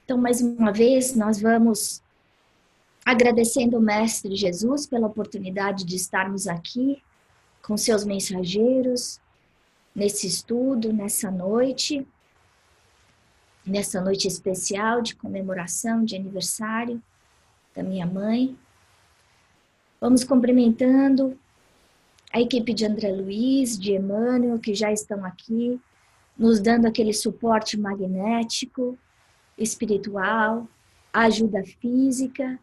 Então, mais uma vez, nós vamos agradecendo o Mestre Jesus pela oportunidade de estarmos aqui com seus mensageiros, nesse estudo, nessa noite especial de comemoração de aniversário da minha mãe. Vamos cumprimentando a equipe de André Luiz, de Emmanuel, que já estão aqui, nos dando aquele suporte magnético, espiritual, ajuda física,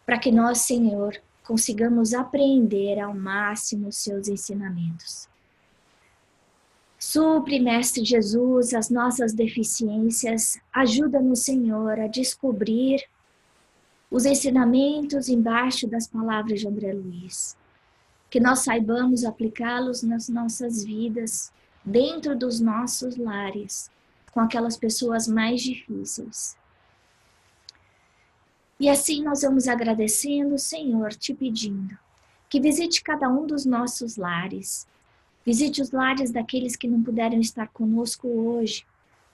para que nós, Senhor, consigamos apreender ao máximo os seus ensinamentos. Supre, Mestre Jesus, as nossas deficiências, ajuda-nos, Senhor, a descobrir os ensinamentos embaixo das palavras de André Luiz, que nós saibamos aplicá-los nas nossas vidas, dentro dos nossos lares, com aquelas pessoas mais difíceis. E assim nós vamos agradecendo, Senhor, te pedindo que visite cada um dos nossos lares, visite os lares daqueles que não puderam estar conosco hoje,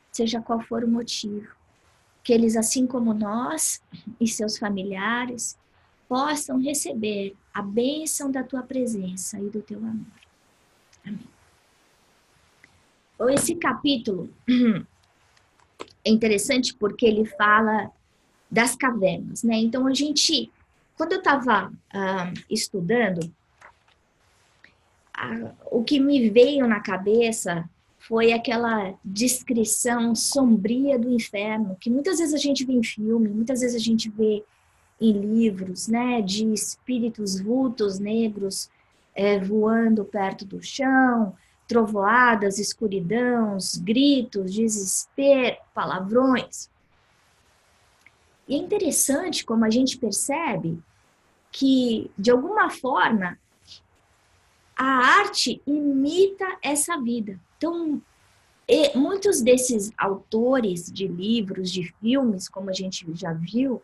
seja qual for o motivo, que eles, assim como nós e seus familiares, possam receber a bênção da tua presença e do teu amor. Amém. Esse capítulo é interessante porque ele fala das cavernas, né? Então, quando eu estava estudando, o que me veio na cabeça foi aquela descrição sombria do inferno, que muitas vezes a gente vê em filme, muitas vezes a gente vê em livros, né? De espíritos vultos negros voando perto do chão, trovoadas, escuridão, gritos, desespero, palavrões. E é interessante como a gente percebe que, de alguma forma, a arte imita essa vida. Então, muitos desses autores de livros, de filmes, como a gente já viu,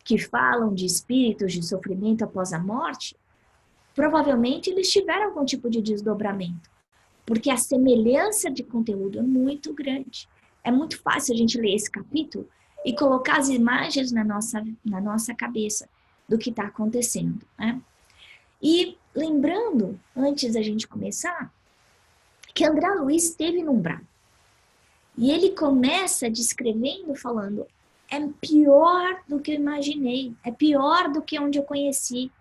que falam de espíritos, de sofrimento após a morte, provavelmente eles tiveram algum tipo de desdobramento, porque a semelhança de conteúdo é muito grande. É muito fácil a gente ler esse capítulo e colocar as imagens na nossa cabeça do que está acontecendo, né? E lembrando, antes da gente começar, que André Luiz esteve no umbral. E ele começa descrevendo, falando, é pior do que eu imaginei, é pior do que onde eu conheci.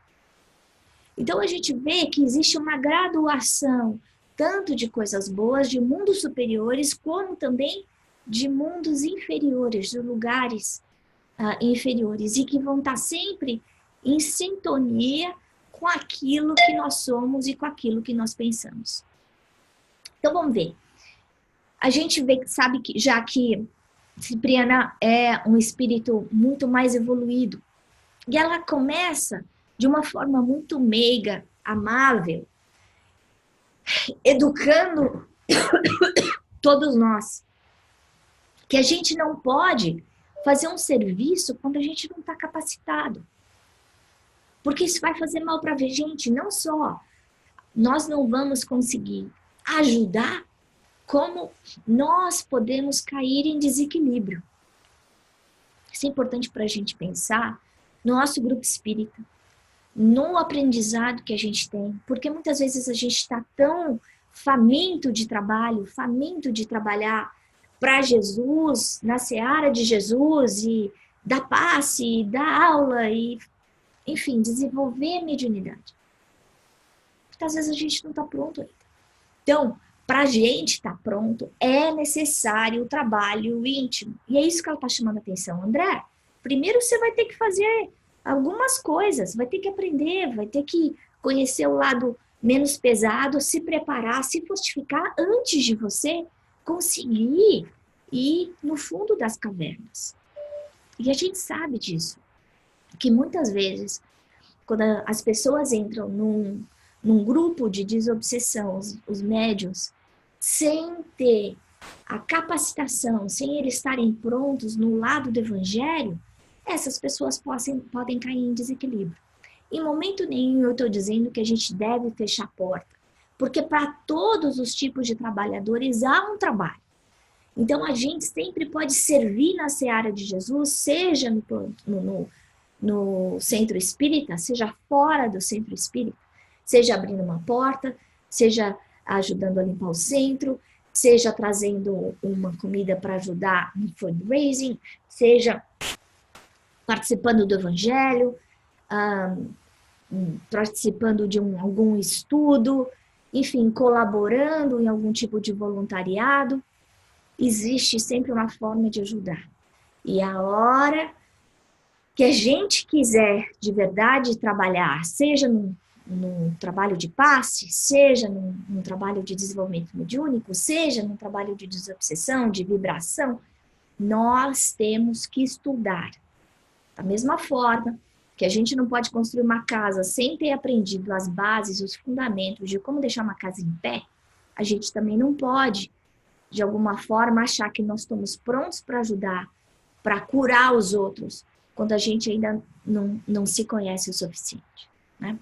Então a gente vê que existe uma graduação, tanto de coisas boas, de mundos superiores, como também de mundos inferiores, de lugares inferiores, e que vão estar sempre em sintonia com aquilo que nós somos e com aquilo que nós pensamos. Então vamos ver. A gente sabe que já que Cipriana é um espírito muito mais evoluído, e ela começa de uma forma muito meiga, amável, educando todos nós, que a gente não pode fazer um serviço quando a gente não está capacitado. Porque isso vai fazer mal para a gente, não só nós não vamos conseguir ajudar, como nós podemos cair em desequilíbrio. Isso é importante para a gente pensar no nosso grupo espírita, no aprendizado que a gente tem, porque muitas vezes a gente está tão faminto de trabalho, faminto de trabalhar para Jesus, na seara de Jesus, e dar passe, dar aula, e, enfim, desenvolver a mediunidade. Muitas vezes a gente não está pronto ainda. Então, para a gente estar pronto, é necessário o trabalho íntimo. E é isso que ela está chamando a atenção. André, primeiro você vai ter que fazer algumas coisas, vai ter que aprender, vai ter que conhecer o lado menos pesado, se preparar, se fortificar antes de você conseguir ir no fundo das cavernas. E a gente sabe disso, que muitas vezes, quando as pessoas entram num grupo de desobsessão, os médiuns, sem ter a capacitação, sem eles estarem prontos no lado do evangelho, essas pessoas podem cair em desequilíbrio. Em momento nenhum eu estou dizendo que a gente deve fechar a porta, porque para todos os tipos de trabalhadores há um trabalho. Então, a gente sempre pode servir na seara de Jesus, seja no centro espírita, seja fora do centro espírita, seja abrindo uma porta, seja ajudando a limpar o centro, seja trazendo uma comida para ajudar no fundraising, seja participando do evangelho, participando de algum estudo, enfim, colaborando em algum tipo de voluntariado. Existe sempre uma forma de ajudar. E a hora que a gente quiser de verdade trabalhar, seja num trabalho de passe, seja num trabalho de desenvolvimento mediúnico, seja num trabalho de desobsessão, de vibração, nós temos que estudar. Da mesma forma que a gente não pode construir uma casa sem ter aprendido as bases, os fundamentos de como deixar uma casa em pé, a gente também não pode, de alguma forma, achar que nós estamos prontos para ajudar, para curar os outros, quando a gente ainda não se conhece o suficiente, né?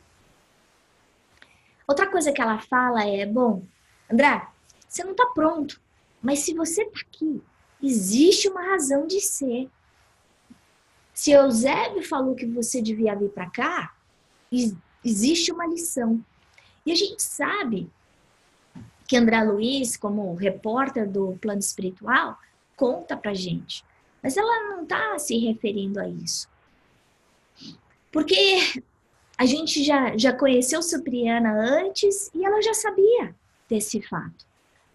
Outra coisa que ela fala é, bom, André, você não está pronto, mas se você está aqui, existe uma razão de ser. Se Eusébio falou que você devia vir para cá, existe uma lição. E a gente sabe que André Luiz, como repórter do Plano Espiritual, conta pra gente. Mas ela não está se referindo a isso. Porque a gente já conheceu Cipriana antes e ela já sabia desse fato.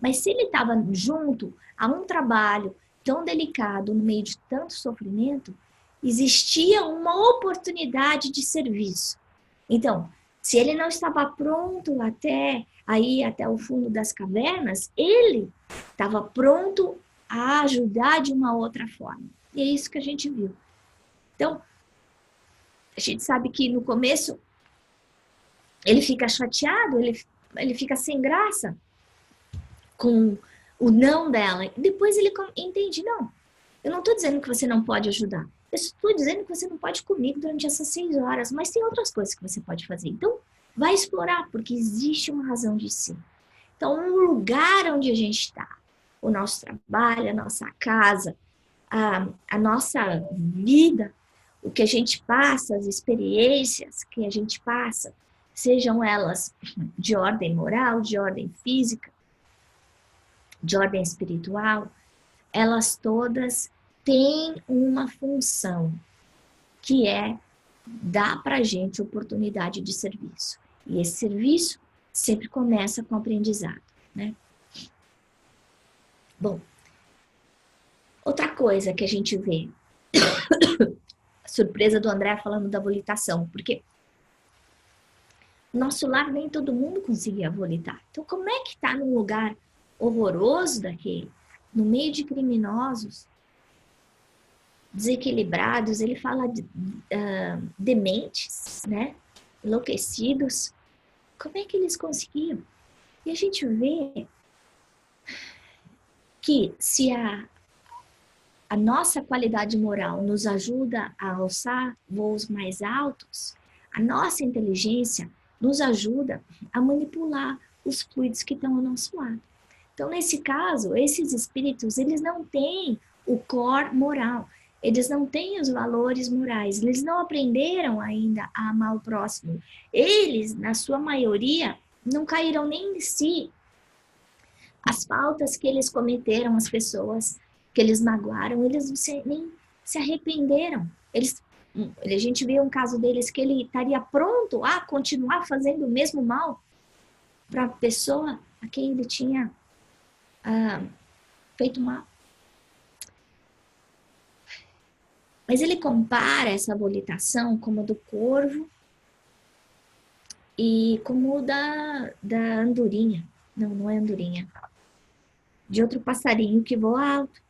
Mas se ele estava junto a um trabalho tão delicado, no meio de tanto sofrimento, existia uma oportunidade de serviço. Então, se ele não estava pronto até o fundo das cavernas, ele estava pronto a ajudar de uma outra forma. E é isso que a gente viu. Então, a gente sabe que no começo ele fica chateado, ele fica sem graça com o não dela. E depois ele entende, não, eu não estou dizendo que você não pode ajudar. Eu estou dizendo que você não pode ir comigo durante essas 6 horas, mas tem outras coisas que você pode fazer. Então, vai explorar, porque existe uma razão de ser. Então, o lugar onde a gente está, o nosso trabalho, a nossa casa, a nossa vida, o que a gente passa, as experiências que a gente passa, sejam elas de ordem moral, de ordem física, de ordem espiritual, elas todas têm uma função, que é dar para a gente oportunidade de serviço. E esse serviço sempre começa com aprendizado, né? Bom, outra coisa que a gente vê, a surpresa do André falando da volitação, porque no nosso lar nem todo mundo conseguia volitar. Então, como é que está num lugar horroroso daquele, no meio de criminosos, desequilibrados, ele fala de dementes, né? Enlouquecidos. Como é que eles conseguiam? E a gente vê que se a nossa qualidade moral nos ajuda a alçar voos mais altos, a nossa inteligência nos ajuda a manipular os fluidos que estão ao nosso lado. Então, nesse caso, esses espíritos, eles não têm o core moral, eles não têm os valores morais, eles não aprenderam ainda a amar o próximo. Eles, na sua maioria, não caíram nem em si. As faltas que eles cometeram, as pessoas que eles magoaram, eles nem se arrependeram. A gente vê um caso deles que ele estaria pronto a continuar fazendo o mesmo mal para a pessoa a quem ele tinha feito mal. Mas ele compara essa volitação como a do corvo e como da andorinha. Não é andorinha. De outro passarinho que voa alto.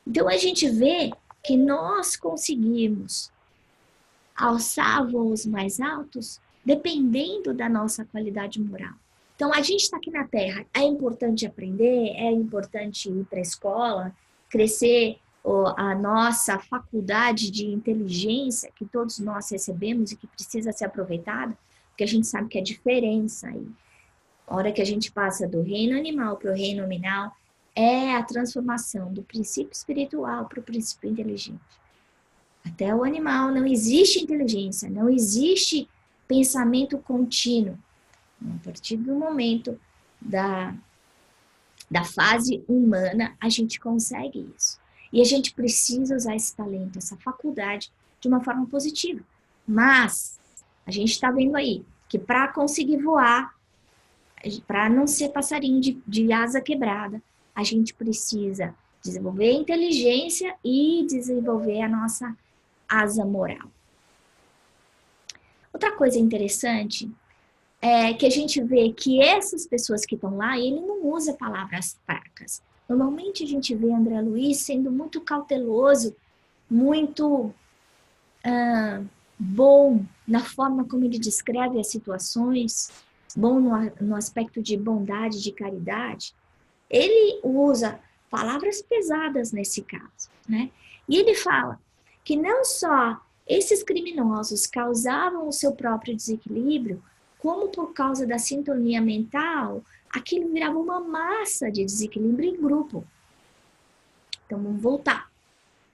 Então a gente vê que nós conseguimos alçar voos mais altos dependendo da nossa qualidade moral. Então a gente está aqui na Terra, é importante aprender, é importante ir para a escola, crescer a nossa faculdade de inteligência que todos nós recebemos e que precisa ser aproveitada, porque a gente sabe que é diferença aí. A hora que a gente passa do reino animal para o reino nominal, é a transformação do princípio espiritual para o princípio inteligente. Até o animal não existe inteligência, não existe pensamento contínuo. A partir do momento da fase humana, a gente consegue isso. E a gente precisa usar esse talento, essa faculdade, de uma forma positiva. Mas a gente está vendo aí que para conseguir voar, para não ser passarinho de asa quebrada, a gente precisa desenvolver inteligência e desenvolver a nossa asa moral. Outra coisa interessante é que a gente vê que essas pessoas que estão lá, ele não usa palavras fracas. Normalmente a gente vê André Luiz sendo muito cauteloso, muito bom na forma como ele descreve as situações, bom no aspecto de bondade, de caridade. Ele usa palavras pesadas nesse caso, né? E ele fala que não só esses criminosos causavam o seu próprio desequilíbrio, como por causa da sintonia mental, aquilo virava uma massa de desequilíbrio em grupo. Então vamos voltar.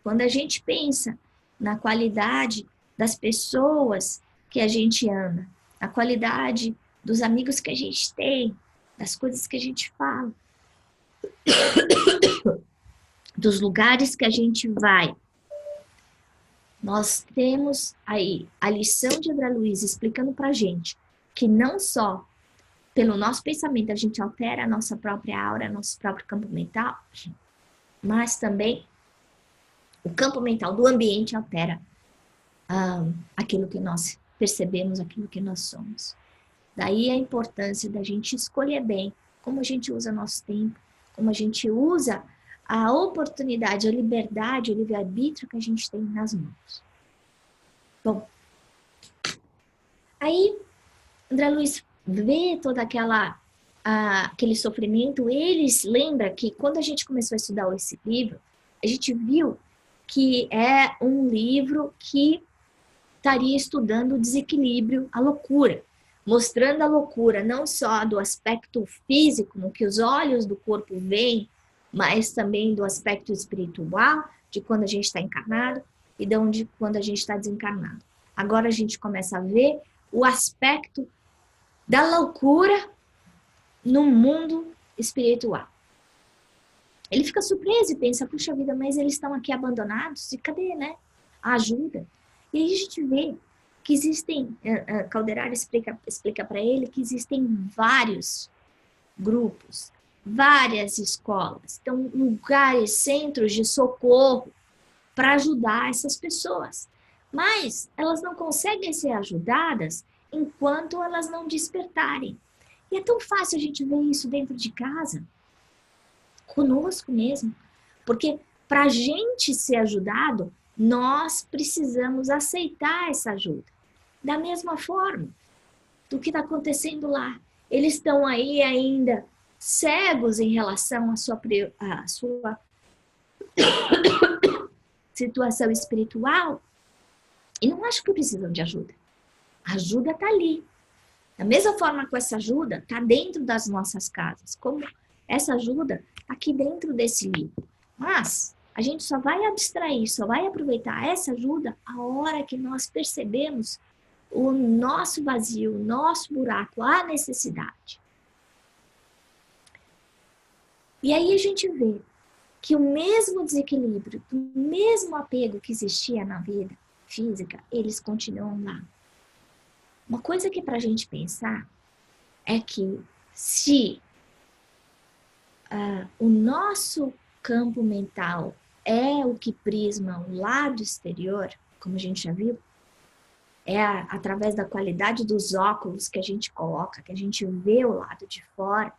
Quando a gente pensa na qualidade das pessoas que a gente ama, na qualidade dos amigos que a gente tem, das coisas que a gente fala, dos lugares que a gente vai, nós temos aí a lição de André Luiz explicando pra gente que não só pelo nosso pensamento a gente altera a nossa própria aura, nosso próprio campo mental, mas também o campo mental do ambiente altera aquilo que nós percebemos, aquilo que nós somos. Daí a importância da gente escolher bem como a gente usa nosso tempo, como a gente usa a oportunidade, a liberdade, o livre-arbítrio que a gente tem nas mãos. Bom, aí André Luiz vê toda aquele sofrimento, eles lembra que quando a gente começou a estudar esse livro, a gente viu que é um livro que estaria estudando o desequilíbrio, a loucura, mostrando a loucura não só do aspecto físico, no que os olhos do corpo veem, mas também do aspecto espiritual, de quando a gente está encarnado e de quando a gente está desencarnado. Agora a gente começa a ver o aspecto da loucura no mundo espiritual. Ele fica surpreso e pensa, puxa vida, mas eles estão aqui abandonados? E cadê, né, a ajuda? E aí a gente vê que existem, Calderaro explica para ele que existem vários grupos, várias escolas, então lugares, centros de socorro para ajudar essas pessoas. Mas elas não conseguem ser ajudadas enquanto elas não despertarem. E é tão fácil a gente ver isso dentro de casa, conosco mesmo, porque para a gente ser ajudado, nós precisamos aceitar essa ajuda. Da mesma forma do que está acontecendo lá. Eles estão aí ainda cegos em relação à sua situação espiritual e não acham que precisam de ajuda. A ajuda está ali. Da mesma forma que essa ajuda está dentro das nossas casas, como essa ajuda está aqui dentro desse livro. Mas a gente só vai abstrair, só vai aproveitar essa ajuda a hora que nós percebemos o nosso vazio, o nosso buraco, a necessidade. E aí a gente vê que o mesmo desequilíbrio, o mesmo apego que existia na vida física, eles continuam lá. Uma coisa que é para a gente pensar é que se o nosso campo mental é o que prisma o lado exterior, como a gente já viu, é através da qualidade dos óculos que a gente coloca, que a gente vê o lado de fora,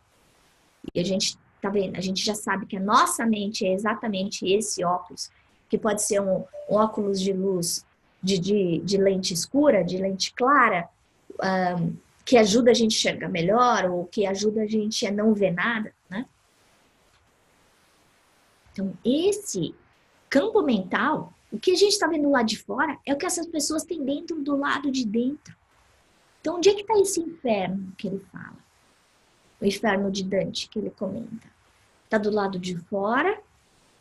e a gente tá vendo, a gente já sabe que a nossa mente é exatamente esse óculos, que pode ser um óculos de luz de lente escura, de lente clara, que ajuda a gente a enxergar melhor, ou que ajuda a gente a não ver nada, né? Então, esse campo mental, o que a gente está vendo lá de fora, é o que essas pessoas têm dentro do lado de dentro. Então, onde é que está esse inferno que ele fala? O inferno de Dante, que ele comenta. Está do lado de fora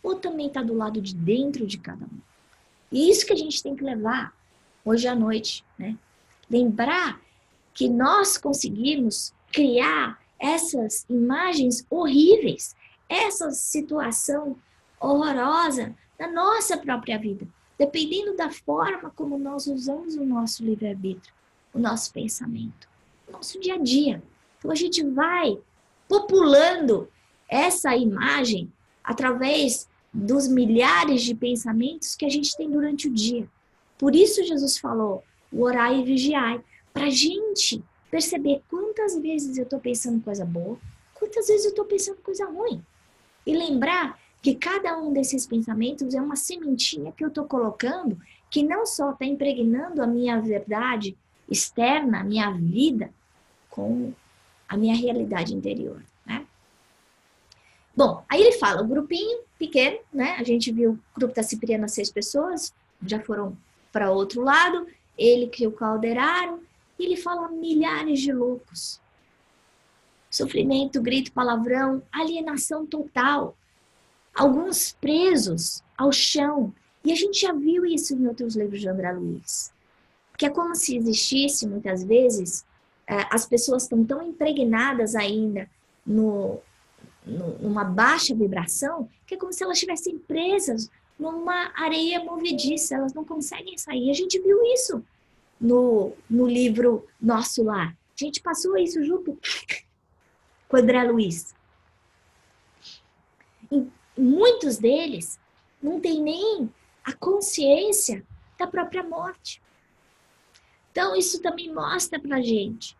ou também está do lado de dentro de cada um? E isso que a gente tem que levar hoje à noite, né? Lembrar que nós conseguimos criar essas imagens horríveis, essa situação horrorosa na nossa própria vida, dependendo da forma como nós usamos o nosso livre-arbítrio, o nosso pensamento, o nosso dia a dia. Então a gente vai populando essa imagem através dos milhares de pensamentos que a gente tem durante o dia. Por isso Jesus falou, orai e vigiai, para a gente perceber quantas vezes eu estou pensando coisa boa, quantas vezes eu estou pensando coisa ruim. E lembrar que cada um desses pensamentos é uma sementinha que eu estou colocando, que não só está impregnando a minha verdade externa, a minha vida, com a minha realidade interior, né? Bom, aí ele fala, o grupinho pequeno, né? A gente viu o grupo da Cipriana, 6 pessoas, já foram para outro lado, ele que o caldeiraram, e ele fala milhares de loucos. Sofrimento, grito, palavrão, alienação total. Alguns presos ao chão. E a gente já viu isso em outros livros de André Luiz. Que é como se existisse, muitas vezes, as pessoas estão tão impregnadas ainda numa baixa vibração, que é como se elas estivessem presas numa areia movediça, elas não conseguem sair. A gente viu isso no livro Nosso Lar. A gente passou isso junto com o André Luiz. E muitos deles não têm nem a consciência da própria morte. Então, isso também mostra pra gente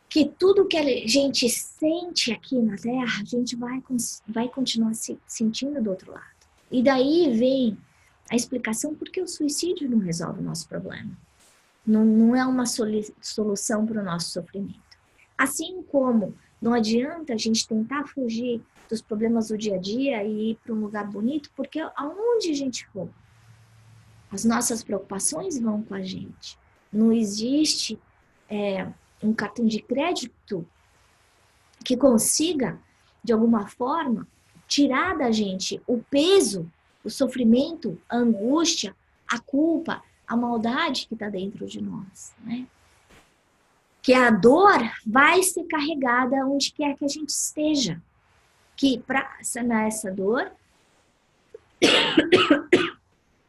que tudo que a gente sente aqui na Terra, a gente vai continuar sentindo do outro lado. E daí vem a explicação por que o suicídio não resolve o nosso problema. Não é uma solução para o nosso sofrimento. Assim como não adianta a gente tentar fugir dos problemas do dia a dia e ir para um lugar bonito, porque aonde a gente for, as nossas preocupações vão com a gente. Não existe um cartão de crédito que consiga, de alguma forma, tirar da gente o peso, o sofrimento, a angústia, a culpa, a maldade que está dentro de nós, né? Que a dor vai ser carregada onde quer que a gente esteja. Que para sanar essa dor,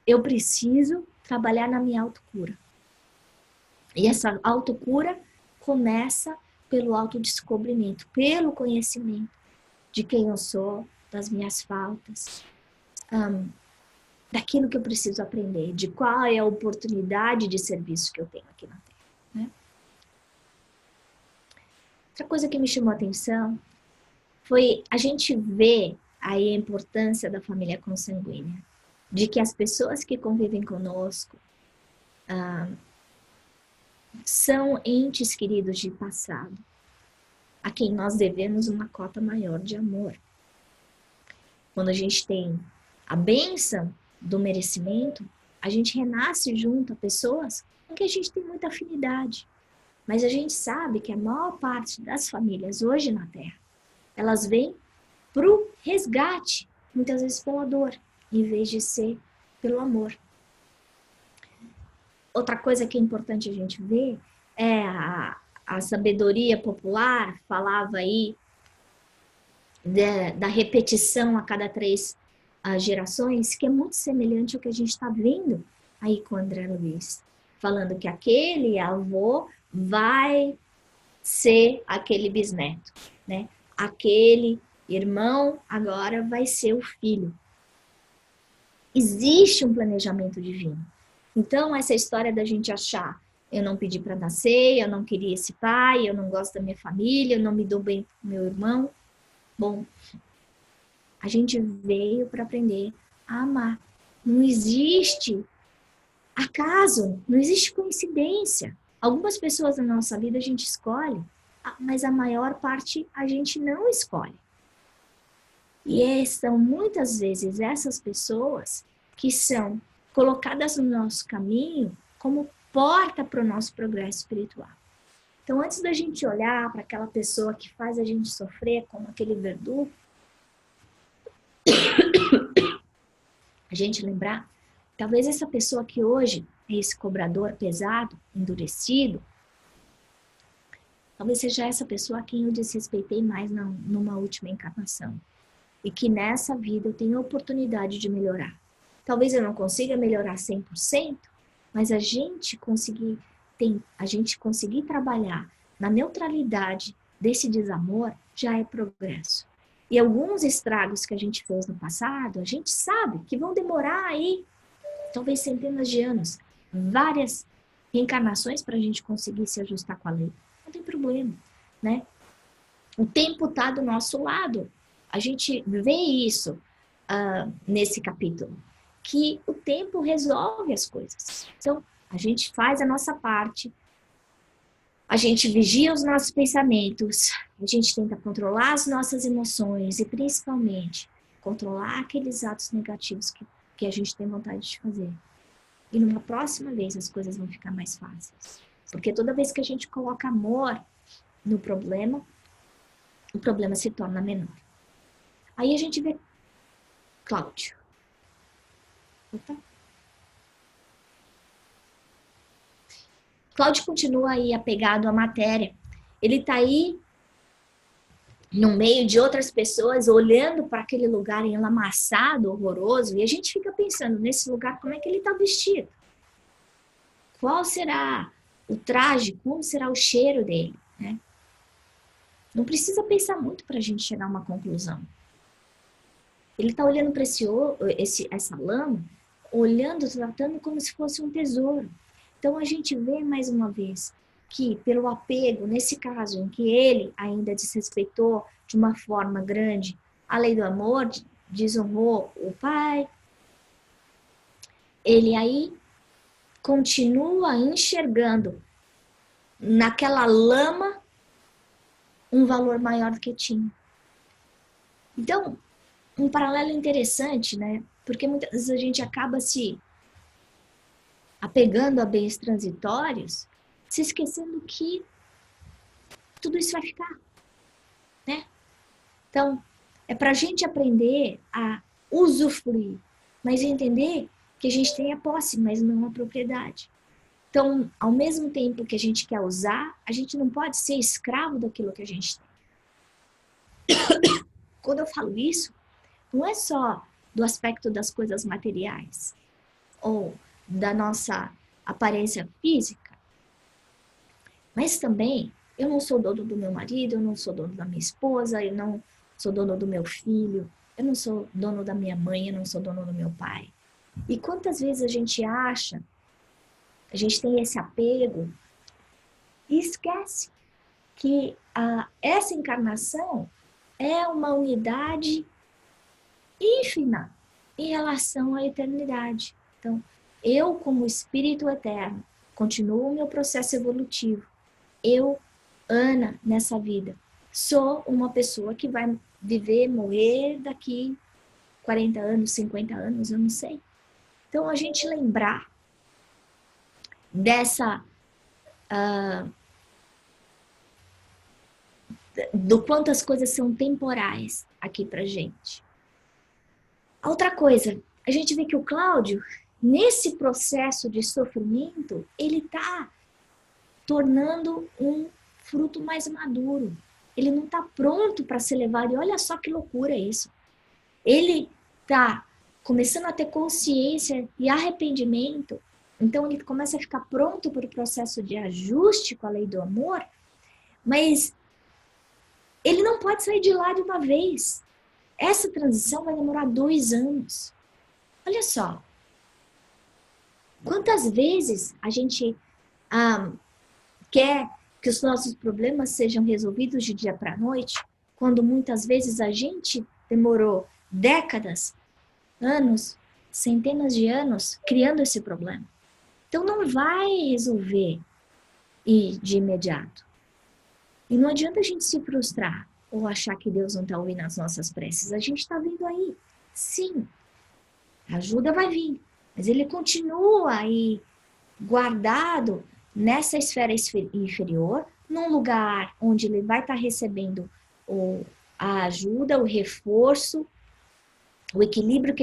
eu preciso trabalhar na minha autocura. E essa autocura começa pelo autodescobrimento, pelo conhecimento de quem eu sou, das minhas faltas, daquilo que eu preciso aprender, de qual é a oportunidade de serviço que eu tenho aqui na Terra, né? Outra coisa que me chamou a atenção foi a gente ver aí a importância da família consanguínea, de que as pessoas que convivem conosco são entes queridos de passado, a quem nós devemos uma cota maior de amor. Quando a gente tem a bênção do merecimento, a gente renasce junto a pessoas com que a gente tem muita afinidade. Mas a gente sabe que a maior parte das famílias hoje na Terra, elas vêm para o resgate, muitas vezes pela dor, em vez de ser pelo amor. Outra coisa que é importante a gente ver é a sabedoria popular, falava aí da repetição a cada 3 gerações, que é muito semelhante ao que a gente está vendo aí com o André Luiz, falando que aquele avô vai ser aquele bisneto, né? Aquele irmão agora vai ser o filho. Existe um planejamento divino. Então, essa história da gente achar, eu não pedi para nascer, eu não queria esse pai, eu não gosto da minha família, eu não me dou bem com meu irmão. Bom, a gente veio para aprender a amar. Não existe acaso, não existe coincidência. Algumas pessoas na nossa vida a gente escolhe, mas a maior parte a gente não escolhe. E são muitas vezes essas pessoas que são colocadas no nosso caminho como porta para o nosso progresso espiritual. Então, antes da gente olhar para aquela pessoa que faz a gente sofrer como aquele verdugo, gente lembrar, talvez essa pessoa que hoje é esse cobrador pesado, endurecido, talvez seja essa pessoa a quem eu desrespeitei mais numa última encarnação. E que nessa vida eu tenho a oportunidade de melhorar. Talvez eu não consiga melhorar 100%, mas a gente conseguir trabalhar na neutralidade desse desamor já é progresso. E alguns estragos que a gente fez no passado, a gente sabe que vão demorar aí, talvez centenas de anos, várias reencarnações para a gente conseguir se ajustar com a lei. Não tem problema, né? O tempo está do nosso lado. A gente vê isso nesse capítulo, que o tempo resolve as coisas. Então, a gente faz a nossa parte, a gente vigia os nossos pensamentos, a gente tenta controlar as nossas emoções e, principalmente, controlar aqueles atos negativos que a gente tem vontade de fazer. E numa próxima vez as coisas vão ficar mais fáceis. Porque toda vez que a gente coloca amor no problema, o problema se torna menor. Aí a gente vê Cláudio. Opa. Cláudio continua aí apegado à matéria. Ele está aí no meio de outras pessoas, olhando para aquele lugar enlamaçado, horroroso, e a gente fica pensando nesse lugar, como é que ele está vestido? Qual será o traje? Como será o cheiro dele? Né? Não precisa pensar muito para a gente chegar a uma conclusão. Ele está olhando para essa lama, olhando, tratando como se fosse um tesouro. Então a gente vê mais uma vez que pelo apego, nesse caso em que ele ainda desrespeitou de uma forma grande a lei do amor, desonrou o pai, ele aí continua enxergando naquela lama um valor maior do que tinha. Então, um paralelo interessante, né? Porque muitas vezes a gente acaba se apegando a bens transitórios, se esquecendo que tudo isso vai ficar, né? Então, é para a gente aprender a usufruir, mas entender que a gente tem a posse, mas não a propriedade. Então, ao mesmo tempo que a gente quer usar, a gente não pode ser escravo daquilo que a gente tem. Quando eu falo isso, não é só do aspecto das coisas materiais ou da nossa aparência física, mas também eu não sou dono do meu marido, eu não sou dono da minha esposa, eu não sou dono do meu filho, eu não sou dono da minha mãe, eu não sou dono do meu pai. E quantas vezes a gente acha, a gente tem esse apego e esquece que essa encarnação é uma unidade ínfima em relação à eternidade. Então, eu, como espírito eterno, continuo o meu processo evolutivo. Eu, Ana, nessa vida, sou uma pessoa que vai viver, morrer daqui 40 anos, 50 anos, eu não sei. Então, a gente lembrar dessa... do quanto as coisas são temporais aqui pra gente. Outra coisa, a gente vê que o Cláudio, nesse processo de sofrimento, ele está tornando um fruto mais maduro. Ele não está pronto para ser levado. E olha só que loucura isso. Ele está começando a ter consciência e arrependimento. Então ele começa a ficar pronto para o processo de ajuste com a lei do amor. Mas ele não pode sair de lá de uma vez. Essa transição vai demorar 2 anos. Olha só. Quantas vezes a gente quer que os nossos problemas sejam resolvidos de dia para a noite, quando muitas vezes a gente demorou décadas, anos, centenas de anos criando esse problema. Então não vai resolver de imediato. E não adianta a gente se frustrar ou achar que Deus não está ouvindo as nossas preces. A gente está vindo aí. Sim, a ajuda vai vir. Mas ele continua aí guardado nessa esfera inferior, num lugar onde ele vai estar recebendo a ajuda, o reforço, o equilíbrio que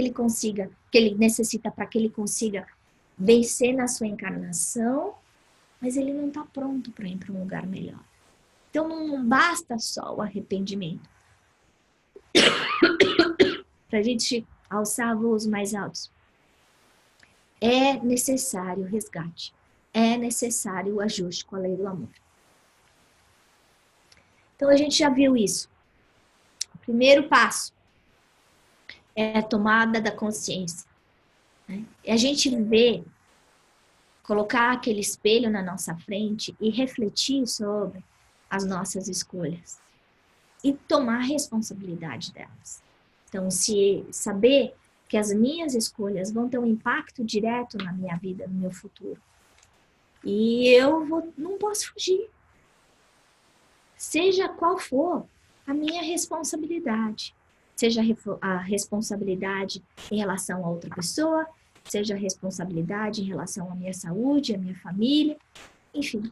ele necessita para que ele consiga vencer na sua encarnação, mas ele não está pronto para ir para um lugar melhor. Então não basta só o arrependimento para a gente alçar voos mais altos. É necessário o resgate, é necessário o ajuste com a lei do amor. Então a gente já viu isso. O primeiro passo é a tomada da consciência. Né? É a gente ver, colocar aquele espelho na nossa frente e refletir sobre as nossas escolhas. E tomar responsabilidade delas. Então, se saber que as minhas escolhas vão ter um impacto direto na minha vida, no meu futuro. E não posso fugir. Seja qual for a minha responsabilidade. Seja a responsabilidade em relação a outra pessoa, seja a responsabilidade em relação à minha saúde, à minha família, enfim.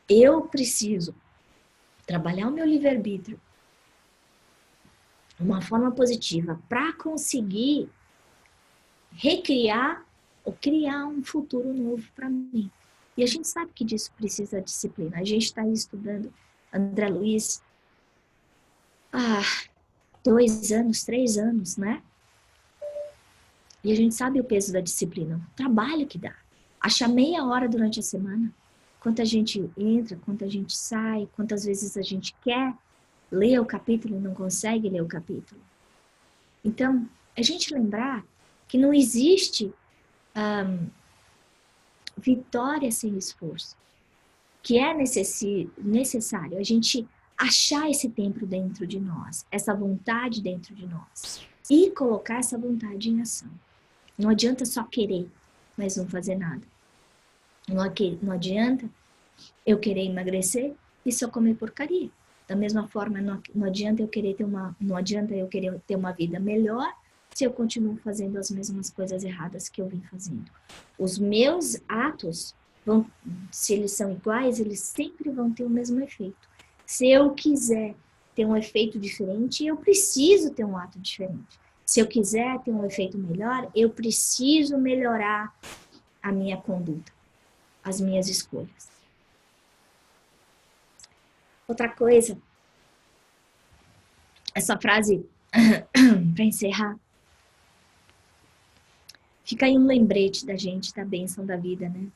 Eu preciso trabalhar o meu livre-arbítrio de uma forma positiva para conseguir recriar ou criar um futuro novo para mim. E a gente sabe que disso precisa disciplina. A gente está aí estudando André Luiz há 2 anos, 3 anos, né? E a gente sabe o peso da disciplina, o trabalho que dá. Achar meia hora durante a semana, quanta gente entra, quanta gente sai, quantas vezes a gente quer ler o capítulo e não consegue ler o capítulo. Então, a gente lembrar que não existe vitória sem esforço, que é necessário a gente achar esse tempo dentro de nós, essa vontade dentro de nós e colocar essa vontade em ação. Não adianta só querer, mas não fazer nada. Não adianta eu querer emagrecer e só comer porcaria. Da mesma forma, não adianta eu querer ter uma vida melhor se eu continuo fazendo as mesmas coisas erradas que eu vim fazendo. Os meus atos, se eles são iguais, eles sempre vão ter o mesmo efeito. Se eu quiser ter um efeito diferente, eu preciso ter um ato diferente. Se eu quiser ter um efeito melhor, eu preciso melhorar a minha conduta, as minhas escolhas. Outra coisa, essa frase, para encerrar, fica aí um lembrete da gente, da bênção da vida, né?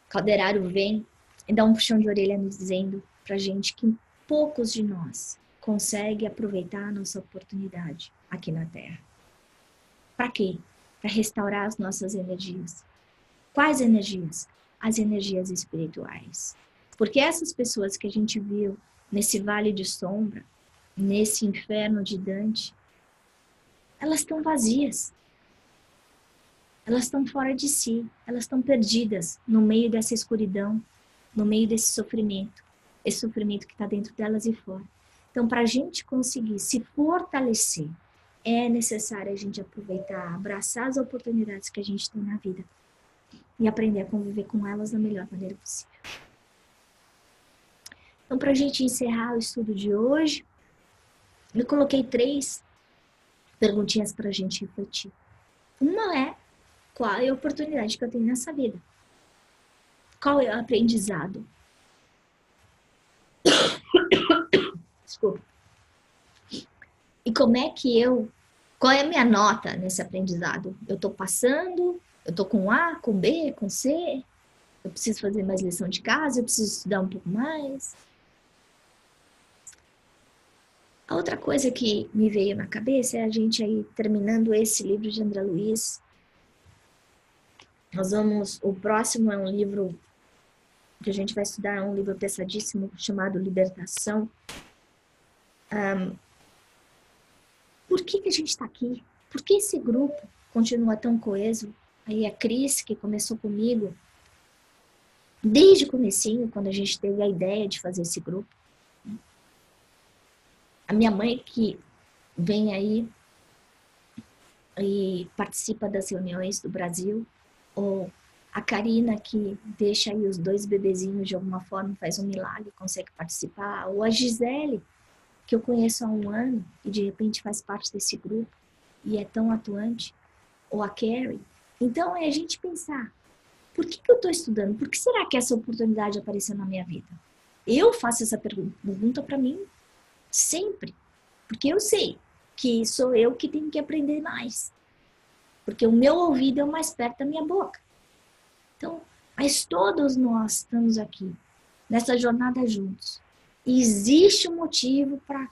Calderário vem e dá um puxão de orelha nos dizendo pra gente que poucos de nós conseguem aproveitar a nossa oportunidade aqui na Terra. Para quê? Para restaurar as nossas energias. Quais energias? As energias espirituais. Porque essas pessoas que a gente viu nesse vale de sombra, nesse inferno de Dante, elas estão vazias. Elas estão fora de si, elas estão perdidas no meio dessa escuridão, no meio desse sofrimento. Esse sofrimento que está dentro delas e fora. Então, para a gente conseguir se fortalecer, é necessário a gente aproveitar, abraçar as oportunidades que a gente tem na vida e aprender a conviver com elas da melhor maneira possível. Então, para a gente encerrar o estudo de hoje, eu coloquei 3 perguntinhas para a gente refletir. Uma é: qual é a oportunidade que eu tenho nessa vida? Qual é o aprendizado? Desculpa. E qual é a minha nota nesse aprendizado? Eu estou passando? Eu estou com A, com B, com C? Eu preciso fazer mais lição de casa? Eu preciso estudar um pouco mais? A outra coisa que me veio na cabeça é a gente aí terminando esse livro de André Luiz. O próximo é um livro que a gente vai estudar, é um livro pesadíssimo chamado Libertação. Por que a gente está aqui? Por que esse grupo continua tão coeso? Aí a Cris, que começou comigo desde o comecinho, quando a gente teve a ideia de fazer esse grupo. A minha mãe, que vem aí e participa das reuniões do Brasil, ou a Karina, que deixa aí os 2 bebezinhos de alguma forma, faz um milagre, consegue participar, ou a Gisele, que eu conheço há um ano e de repente faz parte desse grupo e é tão atuante, ou a Carrie. Então é a gente pensar, por que eu estou estudando? Por que será que essa oportunidade apareceu na minha vida? Eu faço essa pergunta para mim sempre, porque eu sei que sou eu que tenho que aprender mais, porque o meu ouvido é o mais perto da minha boca. Então, mas todos nós estamos aqui, nessa jornada juntos. E existe um motivo para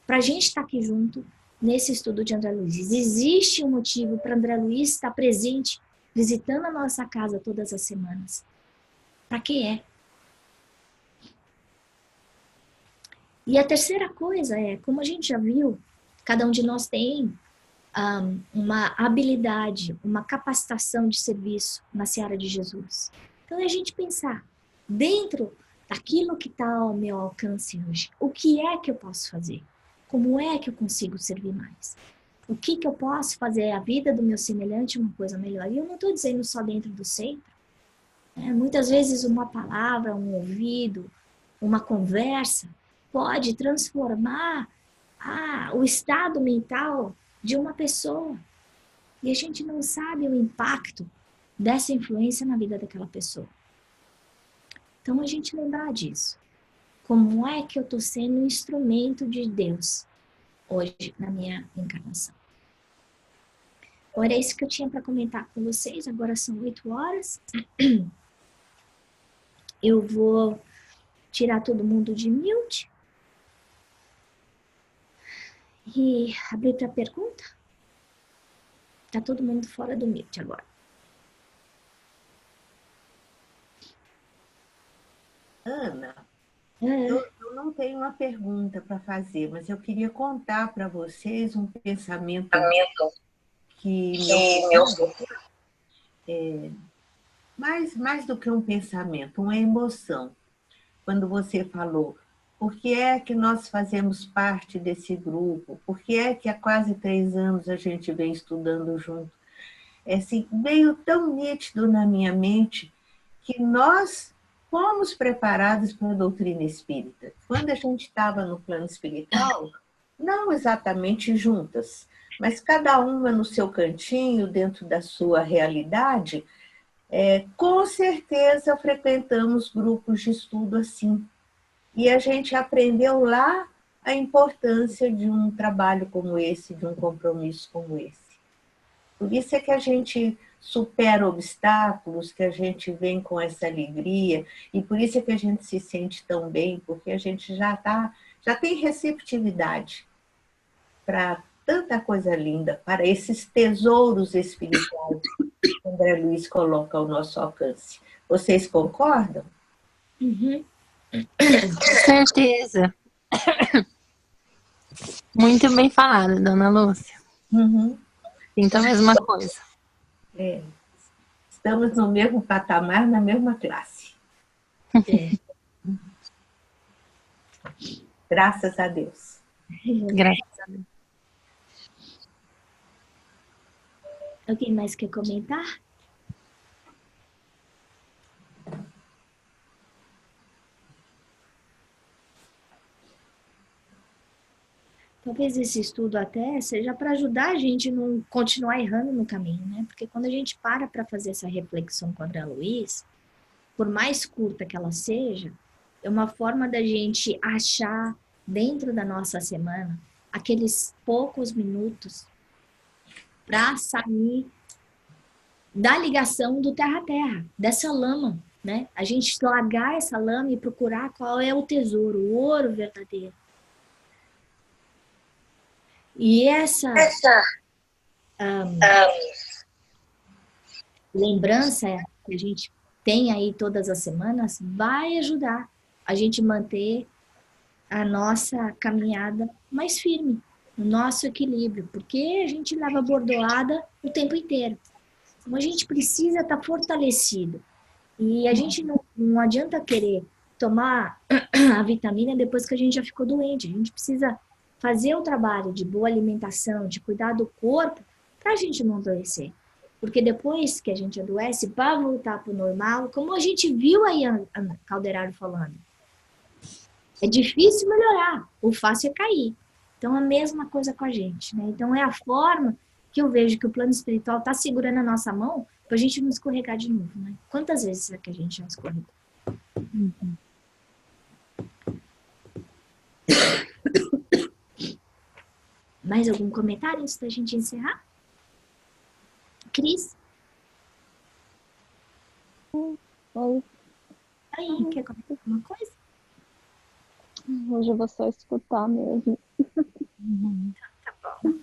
a gente estar aqui junto nesse estudo de André Luiz. Existe um motivo para André Luiz estar presente, visitando a nossa casa todas as semanas. Para que é? E a terceira coisa é, como a gente já viu, cada um de nós tem uma habilidade, uma capacitação de serviço na seara de Jesus. Então, é a gente pensar, dentro daquilo que está ao meu alcance hoje, o que é que eu posso fazer? Como é que eu consigo servir mais? O que eu posso fazer a vida do meu semelhante uma coisa melhor? E eu não estou dizendo só dentro do centro. Muitas vezes uma palavra, um ouvido, uma conversa pode transformar o estado mental de uma pessoa. E a gente não sabe o impacto dessa influência na vida daquela pessoa. Então, a gente lembrar disso. Como é que eu estou sendo um instrumento de Deus hoje na minha encarnação? Bom, era isso que eu tinha para comentar com vocês. Agora são 8 horas. Eu vou tirar todo mundo de mute e abrir para pergunta. Tá todo mundo fora do mute agora. Ana, eu não tenho uma pergunta para fazer, mas eu queria contar para vocês um pensamento que me ocorreu. Mais do que um pensamento, uma emoção. Quando você falou, por que é que nós fazemos parte desse grupo? Por que é que há quase 3 anos a gente vem estudando junto? Assim, veio tão nítido na minha mente que nós fomos preparados para a doutrina espírita. Quando a gente estava no plano espiritual, não exatamente juntas, mas cada uma no seu cantinho, dentro da sua realidade, com certeza frequentamos grupos de estudo assim. E a gente aprendeu lá a importância de um trabalho como esse, de um compromisso como esse. Por isso é que a gente supera obstáculos, que a gente vem com essa alegria, e por isso é que a gente se sente tão bem, porque a gente já tem receptividade para tanta coisa linda, para esses tesouros espirituais que o André Luiz coloca ao nosso alcance. Vocês concordam? Uhum. Com certeza. Muito bem falado, dona Lúcia. Uhum. Sinto a mesma coisa. Estamos no mesmo patamar, na mesma classe. Graças a Deus. Graças a Deus. Alguém mais quer comentar? Talvez esse estudo até seja para ajudar a gente a não continuar errando no caminho, né? Porque quando a gente para fazer essa reflexão com a André Luiz, por mais curta que ela seja, é uma forma da gente achar dentro da nossa semana aqueles poucos minutos para sair da ligação do terra a terra, dessa lama, né? A gente largar essa lama e procurar qual é o tesouro, o ouro verdadeiro. E essa lembrança que a gente tem aí todas as semanas vai ajudar a gente manter a nossa caminhada mais firme, o nosso equilíbrio, porque a gente leva bordoada o tempo inteiro. Então a gente precisa estar fortalecido. E a gente não adianta querer tomar a vitamina depois que a gente já ficou doente. A gente precisa fazer o trabalho de boa alimentação, de cuidar do corpo, para a gente não adoecer. Porque depois que a gente adoece, para voltar para o normal, como a gente viu aí a Calderaro falando, É difícil melhorar, o fácil é cair. Então, a mesma coisa com a gente, né? Então, é a forma que eu vejo que o plano espiritual está segurando a nossa mão para a gente não escorregar de novo, né? Quantas vezes é que a gente já escorregou? Uhum. Mais algum comentário antes da gente encerrar? Cris? Oi, Aí, quer comentar alguma coisa? hoje eu vou só escutar mesmo. Tá bom.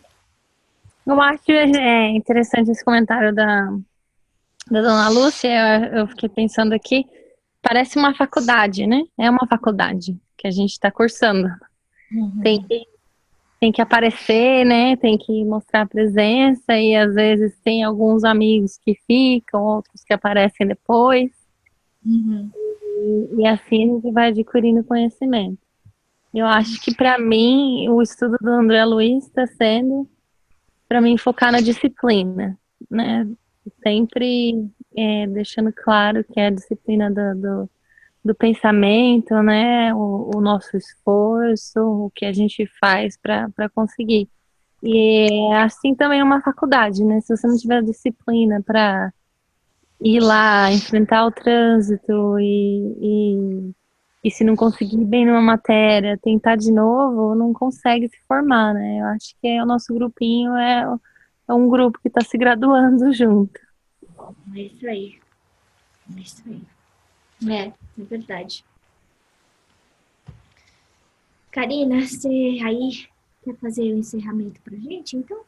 Eu acho interessante esse comentário da dona Lúcia. Eu fiquei pensando aqui, parece uma faculdade, né? É uma faculdade que a gente está cursando. Tem que aparecer, né? Tem que mostrar a presença e às vezes tem alguns amigos que ficam, outros que aparecem depois. Uhum. E assim a gente vai adquirindo conhecimento. Eu acho que para mim o estudo do André Luiz está sendo para mim focar na disciplina, né? Sempre deixando claro que é a disciplina do pensamento, né? O nosso esforço, o que a gente faz para conseguir. E é assim também é uma faculdade, né? Se você não tiver disciplina para ir lá, enfrentar o trânsito e se não conseguir bem numa matéria, tentar de novo, não consegue se formar, né? Eu acho que o nosso grupinho é um grupo que está se graduando junto. É isso aí. É isso aí. É verdade. Karina, você aí quer fazer o encerramento pra gente? Então,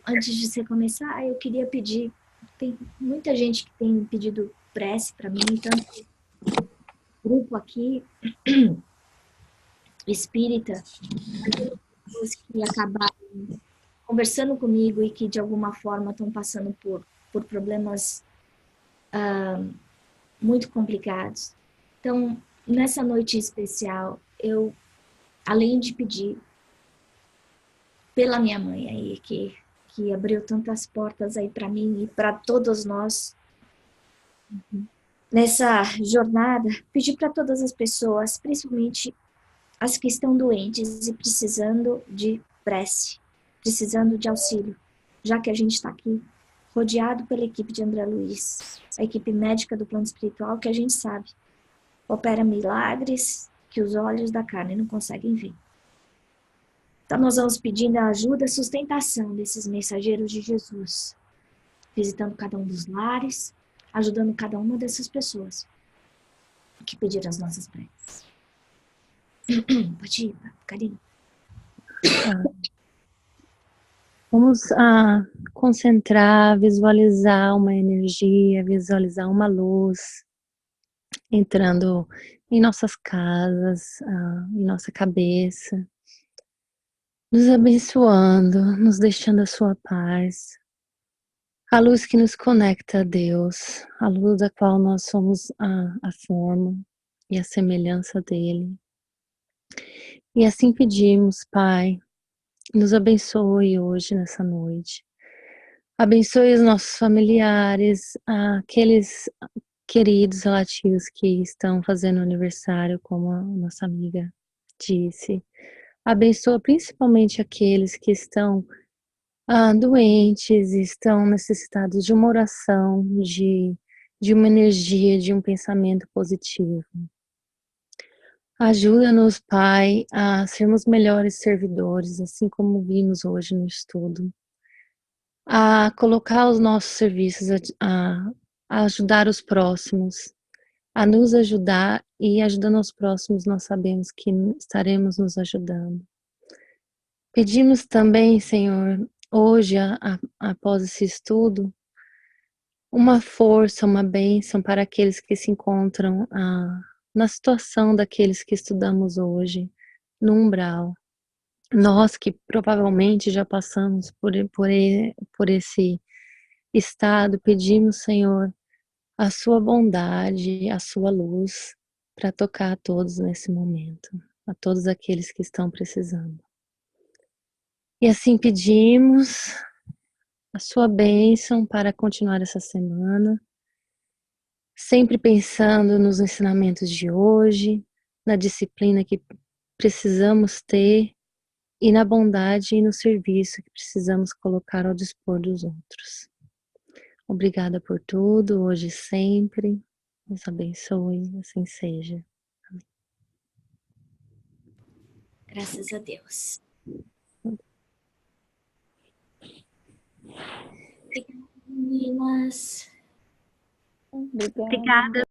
antes de você começar, eu queria pedir, tem muita gente que tem pedido prece para mim, tanto grupo aqui, espírita, pessoas que acabaram conversando comigo e que de alguma forma estão passando por problemas muito complicados. Então, nessa noite especial, eu, além de pedir pela minha mãe aí, que abriu tantas portas aí para mim e para todos nós nessa jornada, pedir para todas as pessoas, principalmente as que estão doentes e precisando de prece, precisando de auxílio, já que a gente está aqui rodeado pela equipe de André Luiz, a equipe médica do plano espiritual, que a gente sabe opera milagres que os olhos da carne não conseguem ver. Então nós vamos pedindo a ajuda, a sustentação desses mensageiros de Jesus, visitando cada um dos lares, ajudando cada uma dessas pessoas que pediram as nossas preces. Pode ir, Karina. Vamos concentrar, visualizar uma energia, visualizar uma luz entrando em nossas casas, em nossa cabeça, nos abençoando, nos deixando a sua paz. A luz que nos conecta a Deus, a luz da qual nós somos a forma e a semelhança dele. E assim pedimos, Pai, nos abençoe hoje, nessa noite. Abençoe os nossos familiares, aqueles queridos relativos que estão fazendo aniversário, como a nossa amiga disse. Abençoa principalmente aqueles que estão doentes, estão necessitados de uma oração, de uma energia, de um pensamento positivo. Ajuda-nos, Pai, a sermos melhores servidores, assim como vimos hoje no estudo. A colocar os nossos serviços, a ajudar os próximos, a nos ajudar e ajudando os próximos, nós sabemos que estaremos nos ajudando. Pedimos também, Senhor, hoje, após esse estudo, uma força, uma bênção para aqueles que se encontram na situação daqueles que estudamos hoje, no umbral. Nós que provavelmente já passamos por esse estado, pedimos, Senhor, a sua bondade, a sua luz para tocar a todos nesse momento, a todos aqueles que estão precisando. E assim pedimos a sua bênção para continuar essa semana, sempre pensando nos ensinamentos de hoje, na disciplina que precisamos ter e na bondade e no serviço que precisamos colocar ao dispor dos outros. Obrigada por tudo, hoje e sempre. Deus abençoe, assim seja. Graças a Deus. Obrigada, meninas. Obrigada. Obrigada.